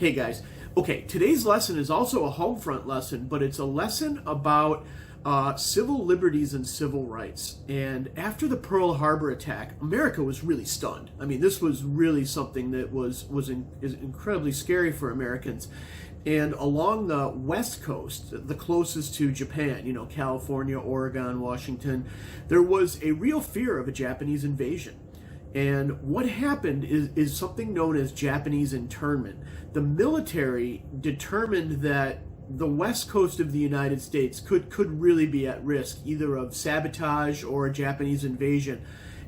Hey guys, okay, today's lesson is also a home front lesson, but it's a lesson about civil liberties and civil rights. And after the Pearl Harbor attack, America was really stunned. I mean, this was really something that was incredibly scary for Americans. And along the West Coast, the closest to Japan, you know, California, Oregon, Washington, there was a real fear of a Japanese invasion. And what happened is something known as Japanese internment. The military determined that the west coast of the United States could really be at risk, either of sabotage or a Japanese invasion.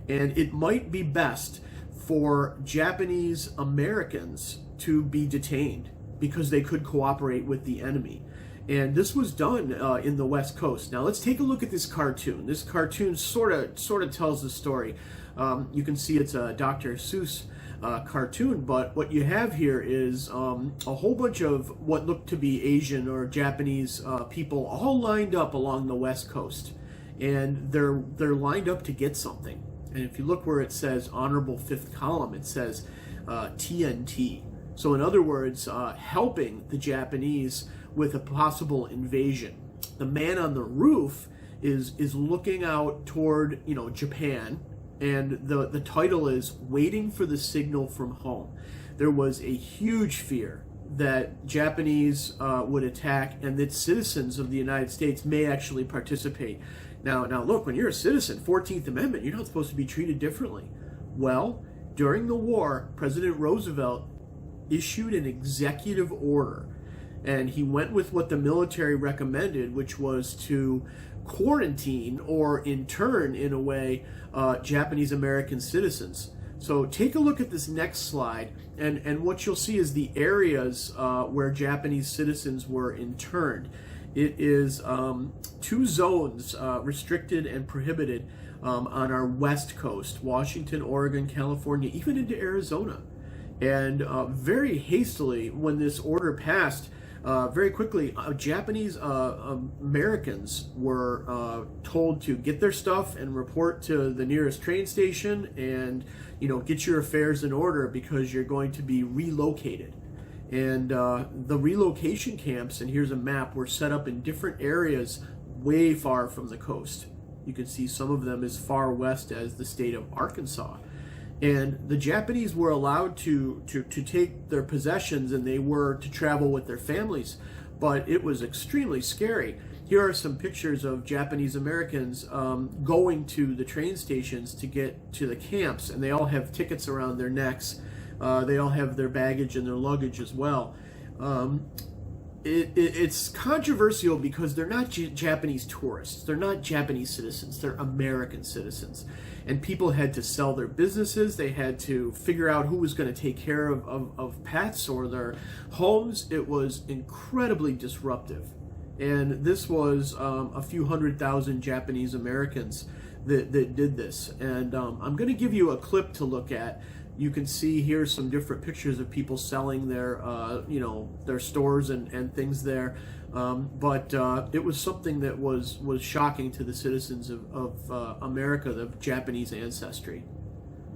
And it might be best for Japanese Americans to be detained because they could cooperate with the enemy. And this was done in the West Coast. Now let's take a look at this cartoon. This cartoon sort of tells the story. You can see it's a Dr. Seuss cartoon, but what you have here is a whole bunch of what look to be Asian or Japanese people all lined up along the West Coast, and they're lined up to get something. And if you look where it says Honorable Fifth Column, it says TNT. So in other words, helping the Japanese with a possible invasion. The man on the roof is looking out toward, you know, Japan, and the title is Waiting for the Signal from Home. There was a huge fear that Japanese would attack and that citizens of the United States may actually participate. Now look, when you're a citizen, 14th Amendment, you're not supposed to be treated differently. Well, during the war, President Roosevelt issued an executive order, and he went with what the military recommended, which was to quarantine or intern, in a way, Japanese American citizens. So take a look at this next slide, and what you'll see is the areas where Japanese citizens were interned. It is two zones, restricted and prohibited, on our West Coast: Washington, Oregon, California, even into Arizona. And very hastily, when this order passed, very quickly, Japanese Americans were told to get their stuff and report to the nearest train station and, you know, get your affairs in order because you're going to be relocated. And the relocation camps, and here's a map, were set up in different areas way far from the coast. You can see some of them as far west as the state of Arkansas. And the Japanese were allowed to take their possessions, and they were to travel with their families, but it was extremely scary. Here are some pictures of Japanese Americans going to the train stations to get to the camps, and they all have tickets around their necks. They all have their baggage and their luggage as well. It's controversial because they're not Japanese tourists. They're not Japanese citizens. They're American citizens. And people had to sell their businesses. They had to figure out who was going to take care of pets or their homes. It was incredibly disruptive. And this was a few 100,000 Japanese Americans that did this. And I'm going to give you a clip to look at. You can see here some different pictures of people selling their, you know, their stores and things there. But it was something that was shocking to the citizens of America, of Japanese ancestry.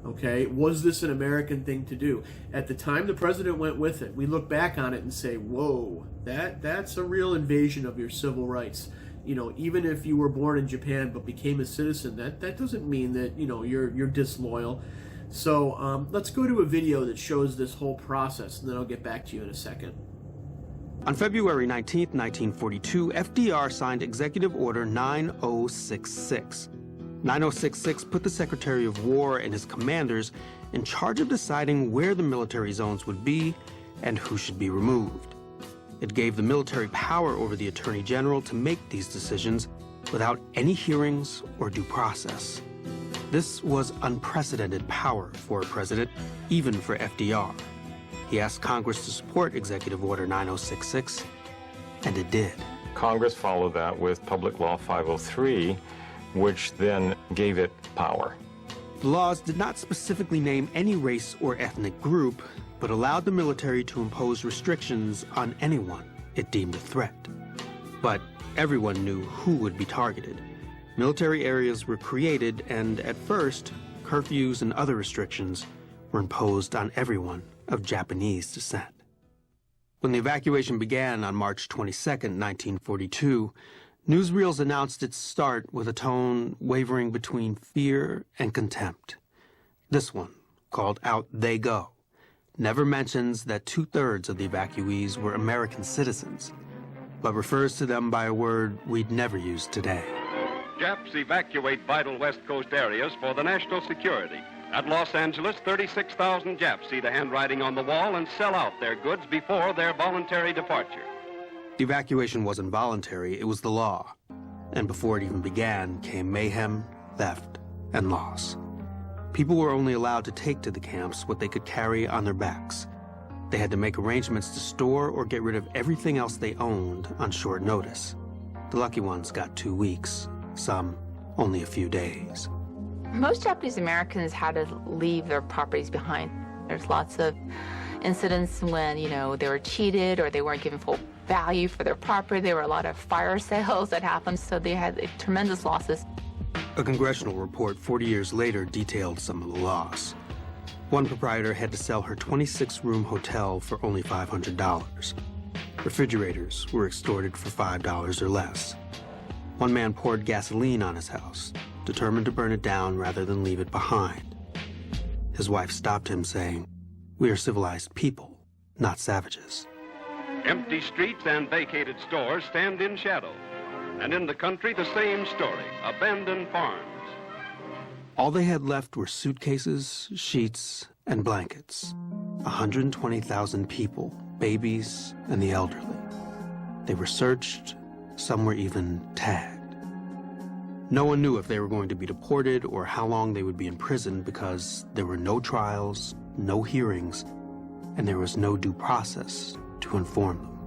Okay, was this an American thing to do? At the time the president went with it, we look back on it and say, whoa, that's a real invasion of your civil rights. You know, even if you were born in Japan but became a citizen, that doesn't mean that, you know, you're disloyal. So let's go to a video that shows this whole process, and then I'll get back to you in a second. On February 19, 1942, FDR signed Executive Order 9066. 9066 put the Secretary of War and his commanders in charge of deciding where the military zones would be and who should be removed. It gave the military power over the Attorney General to make these decisions without any hearings or due process. This was unprecedented power for a president, even for FDR. He asked Congress to support Executive Order 9066, and it did. Congress followed that with Public Law 503, which then gave it power. The laws did not specifically name any race or ethnic group, but allowed the military to impose restrictions on anyone it deemed a threat. But everyone knew who would be targeted. Military areas were created, and at first, curfews and other restrictions were imposed on everyone of Japanese descent. When the evacuation began on March 22, 1942, newsreels announced its start with a tone wavering between fear and contempt. This one, called Out They Go, never mentions that 2/3 of the evacuees were American citizens, but refers to them by a word we'd never use today. Japs evacuate vital West Coast areas for the national security. At Los Angeles, 36,000 Japs see the handwriting on the wall and sell out their goods before their voluntary departure. The evacuation wasn't voluntary, it was the law. And before it even began came mayhem, theft, and loss. People were only allowed to take to the camps what they could carry on their backs. They had to make arrangements to store or get rid of everything else they owned on short notice. The lucky ones got 2 weeks, some only a few days. Most Japanese Americans had to leave their properties behind. There's lots of incidents when, they were cheated or they weren't given full value for their property. There were a lot of fire sales that happened, so they had tremendous losses. A congressional report 40 years later detailed some of the loss. One proprietor had to sell her 26-room hotel for only $500. Refrigerators were extorted for $5 or less. One man poured gasoline on his house, determined to burn it down rather than leave it behind. His wife stopped him, saying, "We are civilized people, not savages." Empty streets and vacated stores stand in shadow. And in the country, the same story, abandoned farms. All they had left were suitcases, sheets, and blankets. 120,000 people, babies, and the elderly. They were searched, some were even tagged. No one knew if they were going to be deported or how long they would be in prison because there were no trials, no hearings, and there was no due process to inform them.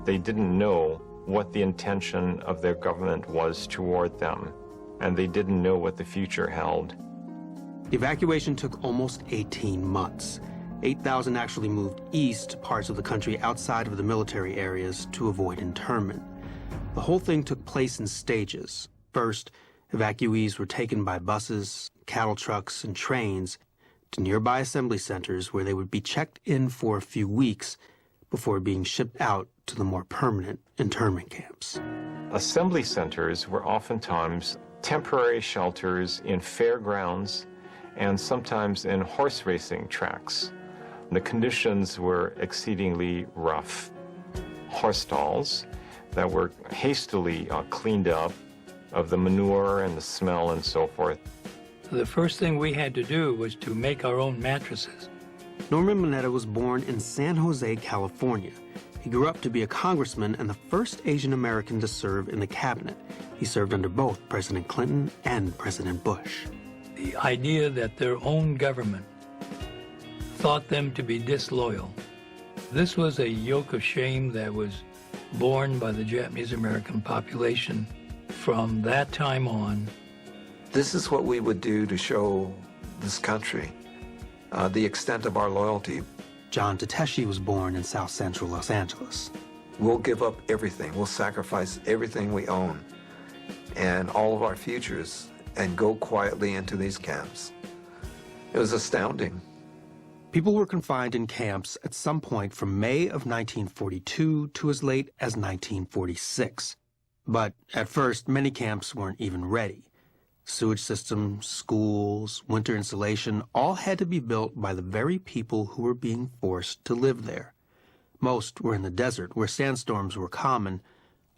They didn't know what the intention of their government was toward them, and they didn't know what the future held. The evacuation took almost 18 months. 8,000 actually moved east to parts of the country outside of the military areas to avoid internment. The whole thing took place in stages. First, evacuees were taken by buses, cattle trucks, and trains to nearby assembly centers where they would be checked in for a few weeks before being shipped out to the more permanent internment camps. Assembly centers were oftentimes temporary shelters in fairgrounds and sometimes in horse racing tracks. The conditions were exceedingly rough. Horse stalls that were hastily cleaned up of the manure and the smell and so forth. The first thing we had to do was to make our own mattresses. Norman Mineta was born in San Jose, California. He grew up to be a congressman and the first Asian American to serve in the cabinet. He served under both President Clinton and President Bush. The idea that their own government thought them to be disloyal. This was a yoke of shame that was borne by the Japanese American population from that time on. This is what we would do to show this country the extent of our loyalty. John Tateshi was born in South Central Los Angeles. We'll give up everything. We'll sacrifice everything we own and all of our futures and go quietly into these camps. It was astounding. People were confined in camps at some point from May of 1942 to as late as 1946. But at first, many camps weren't even ready. Sewage systems, schools, winter insulation, all had to be built by the very people who were being forced to live there. Most were in the desert, where sandstorms were common.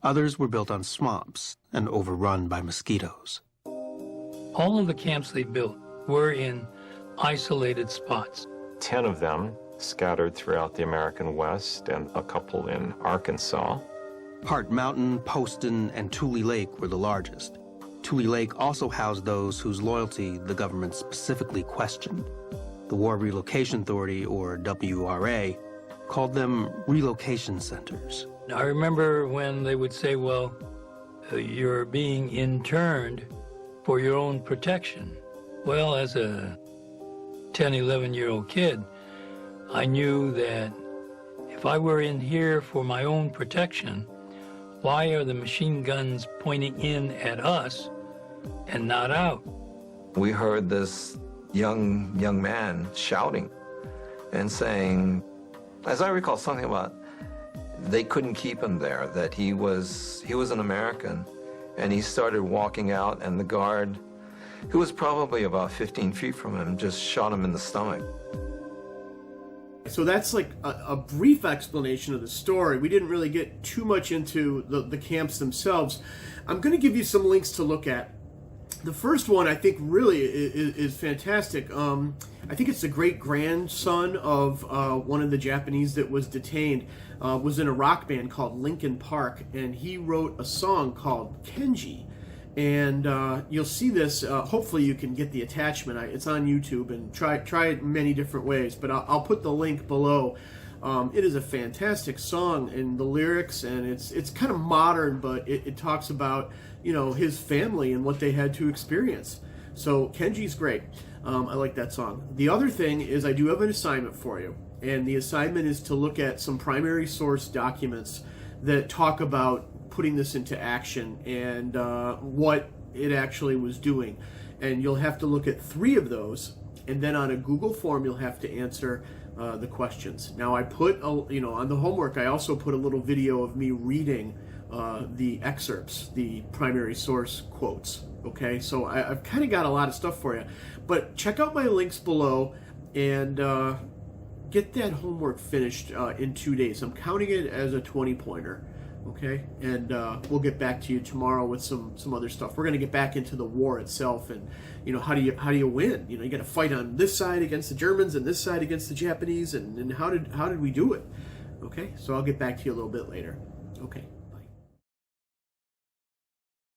Others were built on swamps and overrun by mosquitoes. All of the camps they built were in isolated spots. 10 of them scattered throughout the American West and a couple in Arkansas. Hart Mountain, Poston, and Tule Lake were the largest. Tule Lake also housed those whose loyalty the government specifically questioned. The War Relocation Authority, or WRA, called them relocation centers. I remember when they would say, well, you're being interned for your own protection. Well, as a 10, 11-year-old kid, I knew that if I were in here for my own protection, why are the machine guns pointing in at us and not out? We heard this young man shouting and saying, as I recall, something about, they couldn't keep him there, that he was an American, and he started walking out, and the guard, who was probably about 15 feet from him, just shot him in the stomach. So that's like a brief explanation of the story. We didn't really get too much into the camps themselves. I'm going to give you some links to look at. The first one I think really is fantastic. I think it's the great-grandson of one of the Japanese that was detained, was in a rock band called Linkin Park, and he wrote a song called Kenji. And you'll see this, hopefully you can get the attachment. It's on YouTube, and try it many different ways, but I'll put the link below. It is a fantastic song, and the lyrics, and it's kind of modern, but it talks about, you know, his family and what they had to experience. So Kenji's great. I like that song. The other thing is I do have an assignment for you, and the assignment is to look at some primary source documents that talk about putting this into action and what it actually was doing. And you'll have to look at 3 of those, and then on a Google form you'll have to answer the questions. Now I put, on the homework I also put a little video of me reading the excerpts, the primary source quotes. Okay, so I've kind of got a lot of stuff for you, but check out my links below and get that homework finished in 2 days. I'm counting it as a 20-pointer. Okay, and we'll get back to you tomorrow with some other stuff. We're going to get back into the war itself, and how do you win? You got to fight on this side against the Germans and this side against the Japanese, and how did we do it? Okay, so I'll get back to you a little bit later. Okay.